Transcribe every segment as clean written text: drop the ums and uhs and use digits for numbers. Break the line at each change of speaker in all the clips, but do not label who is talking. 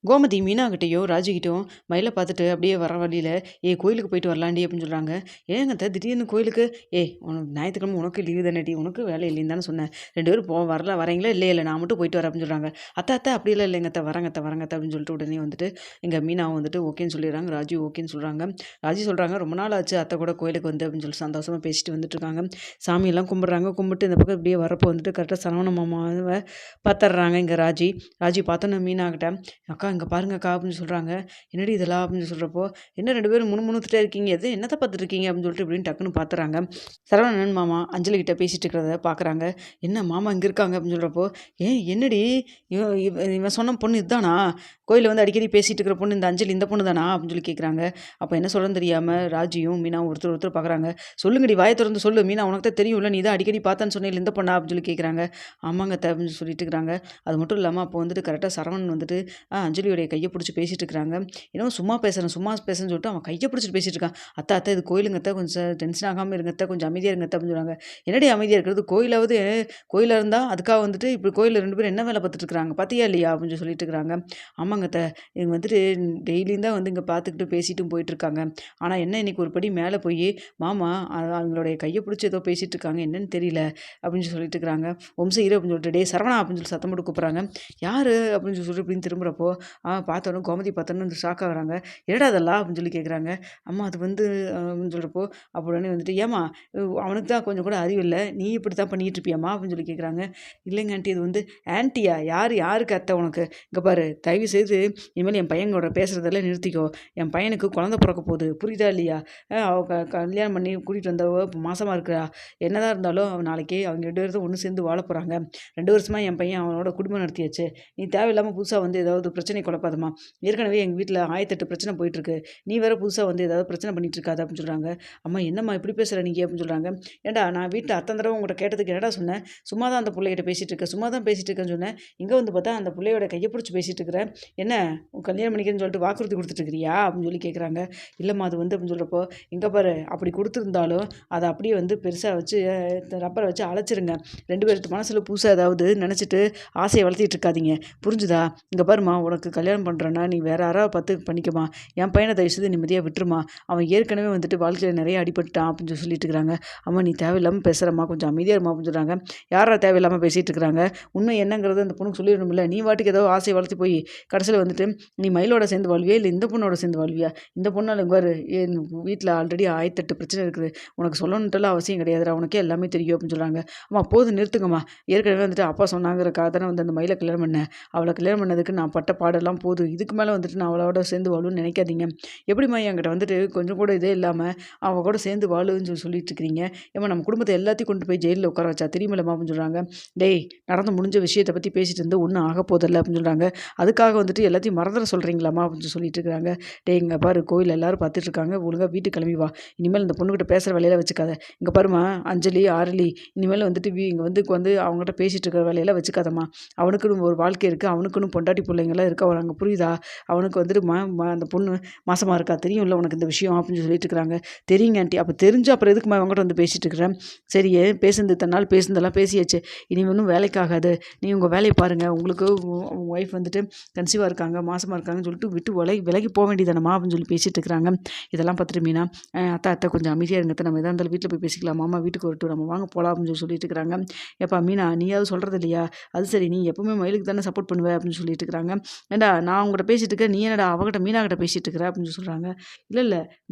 கோமதி மீனாகிட்டயும் ராஜிகிட்டயும் மயிலை பார்த்துட்டு அப்படியே வர வழியில் கோயிலுக்கு போயிட்டு வரலாண்டி அப்படின்னு சொல்கிறாங்க. ஏங்க அத்தை திடீர்னு கோயிலுக்கு? உனக்கு ஞாயிற்றுக்கிழமை உனக்கு லீவு தானேடி, உனக்கு வேலை இல்லைன்னு தானே சொன்னேன். 2 பேரும் வரீங்களா? இல்லை நான் மட்டும் போயிட்டு வரேன் அப்படின்னு சொல்கிறாங்க. அத்தை அப்படிலாம் இல்லைங்க அத்தை, வரங்க அத்தை அப்படின்னு சொல்லிட்டு உடனே வந்துட்டு எங்கள் மீனாவும் வந்துட்டு ஓகேன்னு சொல்லிடுறாங்க. ராஜி ஓகேன்னு சொல்கிறாங்க. ராஜி சொல்கிறாங்க ரொம்ப நாள் ஆச்சு அத்தை கூட கோயிலுக்கு வந்து அப்படின்னு சொல்லி சந்தோஷமாக பேசிட்டு வந்துட்டு இருக்காங்க. சாமியெல்லாம் கும்பிட்றாங்க. கும்பிட்டு இந்த பக்கம் இப்படியே வரப்போ வந்துட்டு கரெக்டாக சரவண மாமாவை பார்த்துட்றாங்க இங்கே ராஜி. பார்த்தோன்னே மீனாகிட்ட, அக்கா இங்கே பாருங்கக்கா அப்படின்னு சொல்கிறாங்க. என்னடி இதெல்லாம் அப்படின்னு சொல்கிறப்போ, என்ன 2 பேரும் முணுமுணுத்துட்டே இருக்கீங்க, எது என்னத்தை பார்த்துட்டு இருக்கீங்க அப்படின்னு சொல்லிட்டு இப்படின்னு டக்குன்னு பார்த்துறாங்க. சரவணன் மாமா அஞ்சலி கிட்ட பேசிகிட்டு இருக்கிறத பார்க்குறாங்க. என்ன மாமா இங்கே இருக்காங்க அப்படின்னு சொல்கிறப்போ, என்னடி இவன் சொன்ன பொண்ணு இதுதானா? கோயிலில் வந்து அடிக்கடி பேசிகிட்டு இருக்கிற பொண்ணு இந்த அஞ்சலி இந்த பொண்ணு தானா அப்படின்னு சொல்லி கேட்குறாங்க. அப்போ என்ன சொல்கிறேன்னு தெரியாமல் ராஜியும் மீனாவும் ஒருத்தர் பார்க்குறாங்க. சொல்லுங்கடி வாயை திறந்து சொல்லு மீனா, உனக்கு தான் தெரியும்ல, நீ தான் அடிக்கடி பார்த்தேன்னு சொன்னேன் இந்த பொண்ணா அப்படின்னு சொல்லி கேட்குறாங்க. ஆமாங்க அத்தை அப்படின்னு சொல்லிட்டு இருக்கிறாங்க. அது மட்டும் இல்லாமல் அப்போ வந்துட்டு கரெக்டாக சரவணன் வந்துட்டு அஞ்சலியோடைய கையை பிடிச்சி பேசிகிட்டு இருக்கிறாங்க. ஏன்னா சும்மா பேசுகிறேன்னு சொல்லிட்டு அவன் கையை பிடிச்சிட்டு பேசிகிட்டு இருக்கான். அத்தை இது கோயிலுங்க அத்தை, கொஞ்சம் டென்ஷன் ஆகாமல் இருங்க அத்தை, கொஞ்சம் அமைதியாக இருங்க அத்தை அப்படின்னு சொல்கிறாங்க. என்னடி அமைதியாக இருக்கிறது? கோயிலாக இருந்தால் அதுக்காக வந்துட்டு இப்போ கோயிலில் 2 பேரும் என்ன வேலை பார்த்துட்டு இருக்கிறாங்க பார்த்தியா இல்லையா அப்படின்னு சொல்லிட்டு இருக்கிறாங்க. ஆமாங்க அத்தை, இவங்க வந்துட்டு டெய்லியும் தான் வந்து இங்கே பார்த்துக்கிட்டு பேசிட்டும் போயிட்டுருக்காங்க. ஆனால் என்ன இன்றைக்கி ஒரு படி மேலே போய் மாமா அவங்களுடைய கையை பிடிச்சி ஏதோ பேசிகிட்டு இருக்காங்க, என்னன்னு தெரியல அப்படின்னு சொல்லிட்டு இருக்கிறாங்க. இரு அப்படின்னு சொல்லிட்டு டே சரவணா அப்படின்னு சொல்லி சத்தம் போட்டு கூப்பிட்றாங்க. யார் அப்படின்னு சொல்லிட்டு இப்படின்னு திரும்புகிறப்போ பார்த்தோன்னே கோமதி பார்த்தோன்னு ஷாக் ஆகுறாங்க. என்னடா அதெல்லாம் அப்படின்னு சொல்லி கேட்குறாங்க. அம்மா அது வந்து அப்படின்னு சொல்கிறப்போ அப்போ உடனே வந்துட்டு ஏம்மா அவனுக்கு தான் கொஞ்சம் கூட அறிவு இல்லை, நீ இப்படி தான் பண்ணிகிட்டு இருப்பியாம்மா அப்படின்னு சொல்லி கேட்குறாங்க. இல்லைங்க ஆண்டி, இது வந்து ஆன்ட்டியா யாருக்கு அத்தை உனக்கு? இங்கே பாரு, தயவு செய்து இனிமேல் என் பையனோட பேசுகிறதெல்லாம் நிறுத்திக்கோ. என் பையனுக்கு குழந்தை பிறக்க போகுது, புரியுதா இல்லையா? அவ கல்யாணம் பண்ணி கூட்டிகிட்டு வந்தவ இப்போ மாசமாக இருக்கிறா. என்னதான் இருந்தாலும் அவன் நாளைக்கு அவங்க 2 பேரும் ஒன்று சேர்ந்து வாழ போகிறாங்க. 2 வருஷமாக என் பையன் அவனோட குடும்பம் நடத்தியாச்சு. நீ தேவையில்லாமல் புதுசாக வந்து ஏதாவது பிரச்சனை குழப்பாதம்மா. ஏற்கனவே எங்கள் வீட்டில் 1008 பிரச்சனை போயிட்டுருக்கு. நீ வேறு புதுசாக வந்து ஏதாவது பிரச்சனை பண்ணிகிட்டு இருக்காது அப்படின்னு சொல்கிறாங்க. அம்மா என்னம்மா இப்படி பேசுகிற நீங்கள் அப்படின்னு சொல்கிறாங்க. ஏன்டா நான் வீட்டில் அத்தனை தடவை உங்கள்கிட்ட கேட்டதுக்கு என்னடா சொன்னேன்? சும்மா தான் அந்த பிள்ளைகிட்ட பேசிகிட்டு இருக்கேன், சும்மா தான் பேசிகிட்டு இருக்கேன்னு சொன்னேன். இங்கே வந்து பார்த்தா அந்த பிள்ளையோட கையை பிடிச்சி பேசிகிட்டு இருக்கிறேன். என்ன கல்யாணம் பண்ணிக்கிறேன்னு சொல்லிட்டு வாக்குறுதி கொடுத்துட்ருக்கிறியா அப்படின்னு சொல்லி கேட்குறாங்க. இல்லைம்மா அது வந்து அப்படின்னு சொல்கிறப்போ, இங்கே பாரு அப்படி கொடுத்துருந்தாலும் அதை அப்படியே வந்து பெருசாக வச்சு ரப்பரை வச்சு அழைச்சிருங்க. 2 பேருக்கு மனசில் புதுசாக ஏதாவது நினச்சிட்டு ஆசையை வளர்த்திட்டு இருக்காதீங்க, புரிஞ்சுதா? இங்கே பாருமா, உனக்கு கல்யாணம் பண்ணுறேன்னா நீ வேறு யாராவது பார்த்து பண்ணிக்கமா. என் பையனை தயவு செய்து நிம்மதியாக விட்டுருமா. அவன் ஏற்கனவே வந்துட்டு வாழ்க்கையில் நிறைய அடிபட்டுட்டான் அப்படின்னு சொல்லிட்டு இருக்கிறாங்க. அம்மா நீ தேவையில்லாமல் பேசுகிறம்மா, கொஞ்சம் அமைதியாக இருமா அப்படின்னு சொல்கிறாங்க. யாரா தேவையில்லாமல் பேசிகிட்டு இருக்கிறாங்க? உண்மை என்னங்கிறது அந்த பொண்ணுக்கு சொல்லிடணும்ல. நீ வாட்டுக்கு ஏதோ ஆசையை வளர்த்து போய் கடைசியில் வந்துட்டு நீ மயிலோட சேர்ந்து வாழ்வியா இல்லை இந்த பொண்ணோட சேர்ந்து வாழ்வியா? இந்த பொண்ணால் இங்கே பாரு, என் வீட்டில் ஆல்ரெடி 1008 பிரச்சனை இருக்குது, உனக்கு சொல்லணுன்ட்டுலாம் அவசியம் கிடையாதுடா, உனக்கே எல்லாமே தெரியும் அப்படின்னு சொல்கிறாங்க. அம்மா போதும் நிறுத்துங்கம்மா, ஏற்கனவே வந்துட்டு அப்பா சொன்னாங்கிறக்காக தானே வந்து அந்த மயிலை கல்யாணம் பண்ணேன். அவளை கல்யாணம் பண்ணதுக்கு நான் பட்ட பாடெல்லாம் போதும், இதுக்கு மேலே வந்துட்டு நான் அவளோட சேர்ந்து வாழுன்னு நினைக்காதீங்க. எப்படிம்மா என்கிட்ட வந்துட்டு கொஞ்சம் கூட இதே இல்லாமல் அவள் கூட சேர்ந்து வாழுன்னு சொல்லிட்டு இருக்கிறீங்க? ஏம்மா நம்ம குடும்பத்தை எல்லாத்தையும் கொண்டு போய் ஜெயிலில் உட்கார வச்சா தெரியுமில்லம்மா அப்படின்னு சொல்கிறாங்க. டேய் நடந்து முடிஞ்ச விஷயத்தை பற்றி பேசிட்டு இருந்து ஒன்றும் ஆக போதில்லை அப்படின்னு சொல்கிறாங்க. அதுக்காக வந்துட்டு எல்லாத்தையும் மறந்துட சொல்கிறீங்களாம்மா அப்படின்னு சொல்லிட்டு இருக்கிறாங்க. டே இங்கே பாரு, கோயில் எல்லாரும் பார்த்துட்டு இருக்காங்க, ஒழுங்காக வீட்டுக்கு கிளம்பி வா. இனிமேல் இந்த பொண்ணுக்கிட்ட பேசுகிற வேலையெல்லாம் வச்சுக்காத. இங்கே பாருமா அஞ்சலி ஆரளி, இனிமேல் வந்துட்டு இங்கே வந்து அவங்ககிட்ட பேசிகிட்டு இருக்கிற வேலையெல்லாம் வச்சுக்காதம்மா. அவனுக்குன்னு ஒரு வாழ்க்கை இருக்குது, அவனுக்குன்னு பொண்டாட்டி பிள்ளைங்களாம் இருக்க வராங்க, புரியுதா? அவனுக்கு வந்துட்டு அந்த பொண்ணு மாசமாக இருக்கா, தெரியும்ல உனக்கு இந்த விஷயம் அப்படின்னு சொல்லிட்டு இருக்கிறாங்க. தெரியுங்க ஆண்டி. அப்போ தெரிஞ்சு அப்புறம் எதுக்குமா அவங்ககிட்ட வந்து பேசிகிட்டு இருக்கிறேன்? சரி பேசுனது தன்னால் பேசுனதெல்லாம் பேசியாச்சு, இனி ஒன்றும் வேலைக்காகாது. நீ உங்கள் வேலையை பாருங்கள். உங்களுக்கு உங்கள் ஒய்ஃப் வந்துட்டு கன்சீவாக இருக்காங்க, மாசமாக இருக்காங்கன்னு சொல்லிட்டு விட்டு விலகி போக வேண்டியதானம்மா அப்படின்னு சொல்லி பேசிகிட்டு இருக்கிறாங்க. இதெல்லாம் பார்த்துட்டு மீனா, அத்தை கொஞ்சம் அமைதியாக இருங்க அத்தை, நம்ம எதாக இருந்தாலும் வீட்டில் போய் பேசிக்கலாம், மாமா வீட்டுக்கு வரட்டும், நம்ம வாங்க போகலாம் அப்படின்னு சொல்லிட்டு இருக்கிறாங்க. ஏப்பா மீனா, நீயாவது சொல்கிறது இல்லையா? அது சரி, நீ எப்பவுமே மயிலுக்கு தானே சப்போர்ட் பண்ணுவேன் அப்படின்னு சொல்லிட்டு இருக்கிறாங்க. ஏண்டா நான் உங்கள்கிட்ட பேசிகிட்டு இருக்கேன், நீ என்னடா அவங்ககிட்ட மீனாகிட்ட பேசிகிட்டு இருக்கிற அப்படின்னு சொல்கிறாங்க. இல்லை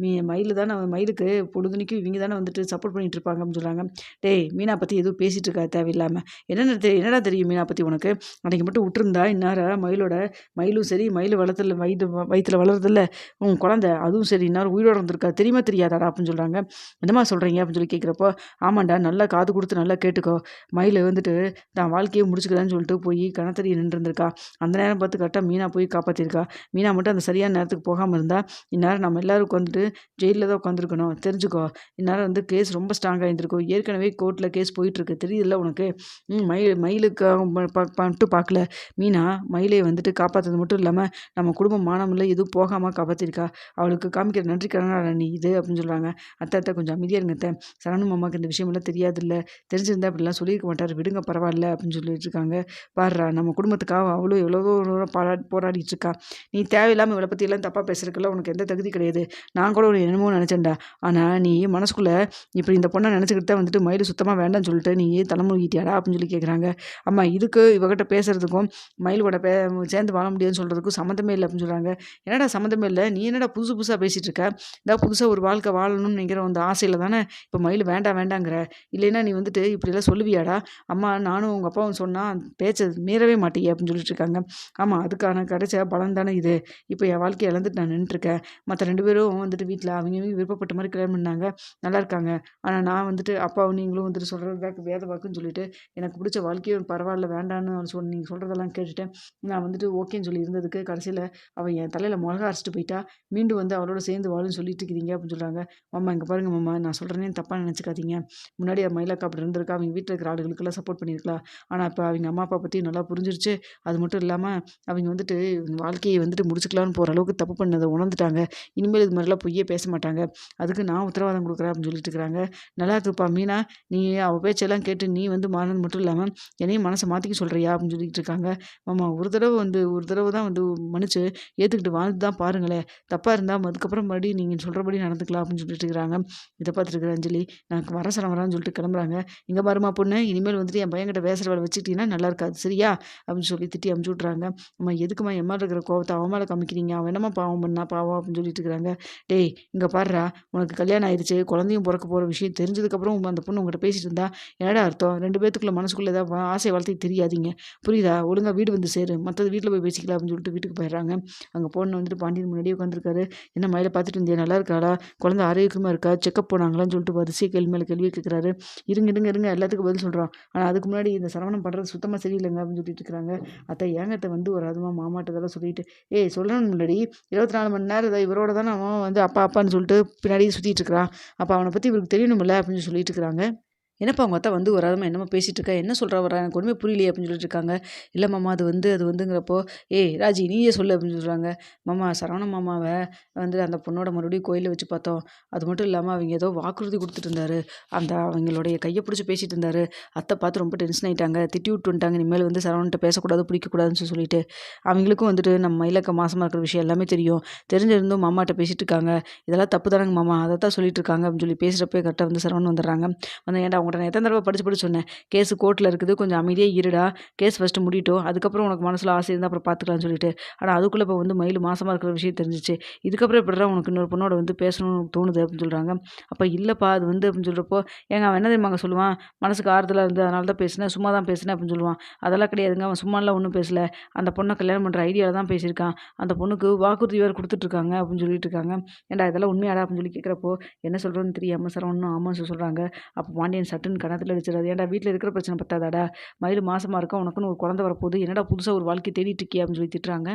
மயில் தானே, மயிலுக்கு பொழுதுனிக்கும் இவங்க தானே வந்துட்டு சப்போர்ட் பண்ணிகிட்டு இருப்பாங்க அப்படின்னு சொல்கிறாங்க. டேய் மீனா பற்றி எதுவும் பேசிகிட்டு இருக்கா தேவையில்லாமல்? என்னடா தெரியும் மீனா பற்றி உனக்கு? அன்றைக்கி மட்டும் விட்டுருந்தா இந்நேரம் மயிலும் சரி, மயில் வயிற்றுல வளருதில்ல குழந்தை, அதுவும் சரி இந்நேரம் உயிரோடு இருந்திருக்கா, தெரியுமா தெரியாதாடா அப்படின்னு சொல்கிறாங்க. என்னம்மா சொல்கிறீங்க அப்படின்னு சொல்லி கேட்குறப்போ, ஆமாண்டா நல்லா காது கொடுத்து நல்லா கேட்டுக்கோ. மயில் வந்துட்டு தான் வாழ்க்கையை முடிச்சுக்கிறேன்னு சொல்லிட்டு போய் கணத்தறியை நின்றுருந்துருக்கா. அந்த நேரம் பார்த்து கரெக்டாக மீனா போய் காப்பாற்றிருக்கா. மீனா மட்டும் அந்த சரியான நேரத்துக்கு போகாமல் இருந்தால் இந்நேரம் நம்ம எல்லாருக்கும் வந்துட்டு ஜெயிலில் தான் உட்காந்துருக்கணும், தெரிஞ்சுக்கோ. இந்நேரம் வந்து கேஸ் ரொம்ப ஸ்ட்ராங்காக இருந்திருக்கும். ஏற்கனவே கோர்ட்டில் கேஸ் போயிட்டுருக்கு, தெரியுதுல்ல உனக்கு? மயிலுக்கு மட்டும் பார்க்கல, மீனா மயிலை வந்துட்டு காப்பாற்றுறது மட்டும் இல்லாமல் நம்ம குடும்பம் மானமில்லை எதுவும் போகாமல் காப்பாற்றிருக்கா. அவளுக்கு காமிக்கிற நன்றி கடனாடா நீ இது அப்படின்னு சொல்கிறாங்க. அத்தை கொஞ்சம் அமைதியாக இருங்க அத்தை, சரவண மாமாவுக்கு இந்த விஷயமெல்லாம் தெரியாதுல்ல, தெரிஞ்சிருந்தா அப்படிலாம் சொல்லியிருக்க மாட்டார், விடுங்க பரவாயில்ல அப்படின்னு சொல்லிட்டு இருக்காங்க. பாடுறா நம்ம குடும்பத்துக்காக அவ்வளோ எவ்வளோ போராடிட்டு இருக்கா. நீ தேவையில்லாமல் இவளை பற்றியெல்லாம் தப்பாக பேசுறதுக்கெல்லாம் உனக்கு எந்த தகுதி கிடையாது. நான் கூட ஒரு என்னமோ நினச்சேன்டா. ஆனால் நீ மனசுக்குள்ளே இப்படி இந்த பொண்ணை நினச்சிக்கிட்டு தான் வந்துட்டு மயில் சுத்தமாக வேண்டாம்னு சொல்லிட்டு நீ தலைமுழுகிட்டியாடா அப்படின்னு சொல்லி கேட்குறாங்க. அம்மா இதுக்கு இவகிட்ட பேசுறதுக்கும் மயில் கூட சேர்ந்து வாழ முடியாதுன்னு சொல்கிறதுக்கும் சம்மந்தமே இல்லை அப்படின்னு சொல்கிறாங்க. என்னடா சம்மந்தமே இல்லை, நீ என்னடா புதுசு புதுசாக பேசிகிட்டு இருக்க, ஏதாவது புதுசாக ஒரு வாழ்க்கை வாழணும்னு நினைக்கிற அந்த ஆசையில் தானே இப்போ மயில் வேண்டாம் வேண்டாங்கிற, இல்லைன்னா நீ வந்துட்டு இப்படியெல்லாம் சொல்லுவியாடா. அம்மா நானும் உங்கள் அப்பாவும் சொன்னால் பேச்சை மீறவே மாட்டேங்க அப்படின்னு சொல்லிட்டு இருக்காங்க. ஆமாம், அதுக்கான கிடைச்ச பலன் தானே இது. இப்போ என் வாழ்க்கையை இழந்துட்டு நான் நின்றுருக்கேன். மற்ற 2 பேரும் வந்துட்டு வீட்டில் அவங்க விருப்பப்பட்ட மாதிரி கல்யாணம் பண்ணாங்க, நல்லா இருக்காங்க. ஆனால் நான் வந்துட்டு அப்பாவும் நீங்களும் வந்துட்டு சொல்கிறதுக்காக வேத வாக்குன்னு சொல்லிட்டு எனக்கு பிடிச்ச வாழ்க்கையும் பரவாயில்ல வேண்டான்னு நீங்கள் சொல்கிறதெல்லாம் கேட்டுட்டேன். நான் வந்துட்டு ஓகேன்னு சொல்லி இருந்ததுக்கு கடைசியில் அவள் என் தலையில் மிளகா அரைச்சிட்டு போயிட்டா. மீண்டும் வந்து அவளோட சேர்ந்து வாழுன்னு சொல்லிட்டு இருக்கிறீங்க அப்படின்னு சொல்கிறாங்க. மாமா இங்கே பாருங்க மாமா, நான் சொல்கிறேன்னு தப்பாக நினச்சிக்காதீங்க. முன்னாடி மயிலாக்கா அப்படி இருந்திருக்கா, அவங்க வீட்டில் இருக்கிற ஆளுகளுக்கெல்லாம் சப்போர்ட் பண்ணியிருக்கலாம். ஆனால் இப்போ அவங்க அம்மா அப்பா பற்றி நல்லா புரிஞ்சிருச்சு. அது மட்டும் இல்லாமல் அவங்க வந்துட்டு வாழ்க்கையை வந்துட்டு முடிச்சுக்கலான்னு போகிற அளவுக்கு தப்பு பண்ணதை உணர்ந்துட்டாங்க. இனிமேல் இது மாதிரிலாம் பொய்யே பேச மாட்டாங்க. அதுக்கு நான் உத்தரவாதம் கொடுக்குறேன் அப்படின்னு சொல்லிட்டு இருக்கிறாங்க. நல்லா இருக்குப்பா மீனா, நீ அவள் பேச்செல்லாம் கேட்டு நீ வந்து மாறினது மட்டும் இல்லாமல் என்னையும் மனசை மாற்றிக்க சொல்கிறியா அப்படின்னு சொல்லிட்டு இருக்காங்க. மாமா ஒரு தடவை தான் வந்து மன்னிச்சு ஏற்றுக்கிட்டு வாழ்ந்து தான் பாருங்களேன். தப்பாக இருந்தால் அதுக்கப்புறம் மறுபடியும் நீங்கள் சொல்கிறபடி நடந்துக்கலாம் அப்படின்னு சொல்லிட்டு இருக்கிறாங்க. இதை பார்த்துட்டு இருக்கிற அஞ்சலி நான் வரான்னு சொல்லிட்டு கிளம்புறாங்க. இங்கே பாருமா பொண்ணு, இனிமேல் வந்துட்டு என் பையன்கிட்ட பேசுகிற வேலை வச்சுக்கிட்டீங்கன்னா நல்லா இருக்காது சரியா அப்படின்னு சொல்லி திட்டி அமுச்சு விட்றாங்க. அம்மா எதுக்குமா என் மேலே இருக்கிற கோவத்தை அவன் மேலே காமிக்கிறீங்க, அவன் என்னம்மா பாவம் பண்ணா பாவம் அப்படின்னு சொல்லிட்டு இருக்கிறாங்க. டேய் இங்கே பாடுறா, உனக்கு கல்யாணம் ஆயிடுச்சு, குழந்தையும் பிறக்க போகிற விஷயம் தெரிஞ்சதுக்கப்புறம் அந்த பொண்ணு உங்கள்கிட்ட பேசிட்டு இருந்தா என்னடா அர்த்தம்? 2 பேத்துக்குள்ள மனசுக்குள்ளே ஏதாவது ஆசை வளர்த்துக்கு தெரியாதீங்க புரியுதா? ஒழுங்காக வீடு வந்து சேரு, மற்றது வீட்டில் போய் பேசிக்கலாம் அப்படின்னு சொல்லிட்டு வீட்டுக்கு போயிடுறாங்க. அங்கே பொண்ணு வந்துட்டு பாண்டியன் முன்னாடியே உட்காந்துருக்காரு. என்ன மயிலை பார்த்துட்டு இருந்தியா, நல்லா இருக்காளா, குழந்தை ஆரோக்கியமாக இருக்கா, செக்கப் போனாங்களான்னு சொல்லிட்டு வரிசையை கேள்வி மேலே கேள்வி கேட்குறாரு. இருங்க எல்லாத்துக்கும் பதில் சொல்கிறான். ஆனால் அதுக்கு முன்னாடி இந்த சரவணம் பண்ணுறது சுத்தமாக சரியில்லைங்க அப்படின்னு சொல்லிட்டு இருக்கிறாங்க. அத்தை ஏங்கத்தை வந்து ஒரு அதுமா மாமாட்டதெல்லாம் சொல்லிட்டு சொல்லணும் முன்னாடி 24 மணி நேரம் இதை இவரோட தானே அவன் வந்து அப்பான்னு சொல்லிட்டு பின்னாடியே சுற்றிட்டு இருக்கிறான். அப்போ அவனை பற்றி இவருக்கு தெரியணுமில்ல அப்படின்னு சொல்லிட்டு இருக்கிறாங்க. என்னப்பா உங்கள் அத்தா வந்து வராதமா என்னம்மா பேசிகிட்டு இருக்கா, என்ன சொல்கிறா வரா, எனக்கு ஒன்றுமே புரியலையே அப்படின்னு சொல்லிட்டு இருக்காங்க. இல்லை மாமா அது வந்துங்கிறப்போ ராஜி நீயே சொல்லு அப்படின்னு சொல்கிறாங்க. மாமா சரவண மாமாவை வந்து அந்த பொண்ணோட மறுபடியும் கோயிலில் வச்சு பார்த்தோம். அது மட்டும் இல்லாமல் அவங்க ஏதோ வாக்குறுதி கொடுத்துட்டு இருந்தாரு. அந்த அவங்களுடைய கையை பிடிச்சி பேசிகிட்டு இருந்தாரு. அத்தை பார்த்து ரொம்ப டென்ஷன் ஆகிட்டாங்க, திட்டி விட்டு வந்துட்டாங்க. இனிமேல் வந்து சரவணன்ட்ட பேசக்கூடாது பிடிக்கக்கூடாதுன்னு சொல்லிட்டு அவங்களுக்கும் வந்துட்டு நம்ம மயிலக்க மாசமாக இருக்கிற விஷயம் எல்லாமே தெரிஞ்சிருந்தும் மாமாட்ட பேசிகிட்டு இருக்காங்க. இதெல்லாம் தப்பு தானங்க மாமா, அதை தான் சொல்லிட்டு இருக்காங்க அப்படின்னு சொல்லி பேசுகிறப்பே கரெக்டாக வந்து சரவணன் வந்துடுறாங்க. ஏன்டா உங்கள்கிட்ட நான் எத்தனை தடவை படித்து சொன்னேன், கேஸு கோர்ட்டில் இருக்குது, கொஞ்சம் அமைதியாக இருடா, கேஸ் ஃபஸ்ட்டு முடியட்டும், அதுக்கப்புறம் உனக்கு மனசில் ஆசை இருந்தால் அப்புறம் பார்த்துக்கலாம்னு சொல்லிட்டு. ஆனால் அதுக்குள்ளே இப்போ வந்து மயில் மாசமாக இருக்கிற விஷயம் தெரிஞ்சிச்சு. இதுக்கப்புறம் எப்படிடா உனக்கு இன்னொரு பொண்ணோட வந்து பேசணும்னு தோணுது அப்படின்னு சொல்கிறாங்க. அப்போ இல்லைப்பா அது வந்து அப்படின்னு சொல்கிறப்போ அவன் என்ன தெரியுமாங்க சொல்லுவான், மனசுக்கு ஆறுதலாக இருந்து அதனால தான் பேசினேன், சும்மா தான் பேசினேன் அப்படின்னு சொல்லுவான். அதெல்லாம் கிடையாதுங்க, அவன் சும்மாலாம் ஒன்றும் பேசலை, அந்த பொண்ணை கல்யாணம் பண்ணுற ஐடியாவில் தான் பேசியிருக்கான், அந்த பொண்ணுக்கு வாக்குறுதி வேறு கொடுத்துட்ருக்காங்க அப்படின்னு சொல்லிட்டு இருக்காங்க. ஏன்டா இதெல்லாம் உண்மையாடா அப்படின்னு சொல்லி கேட்குறப்போ என்ன சொல்கிறோன்னு தெரியாமல் சரவணனும் ஆமான்னு சொல்கிறாங்க. அப்போ பாண்டியன் சட்டுன்னு கணத்தில் அடிச்சிடாது. ஏன்டா வீட்டில் இருக்கிற பிரச்சனை பத்தாதாடா, மயில் மாசமாக இருக்கா, உனக்குன்னு ஒரு குழந்தை வரப்போகுது, என்னடா புதுசாக ஒரு வாழ்க்கை தேடிட்டு இருக்கியா அப்படின்னு சொல்லி திட்டுறாங்க.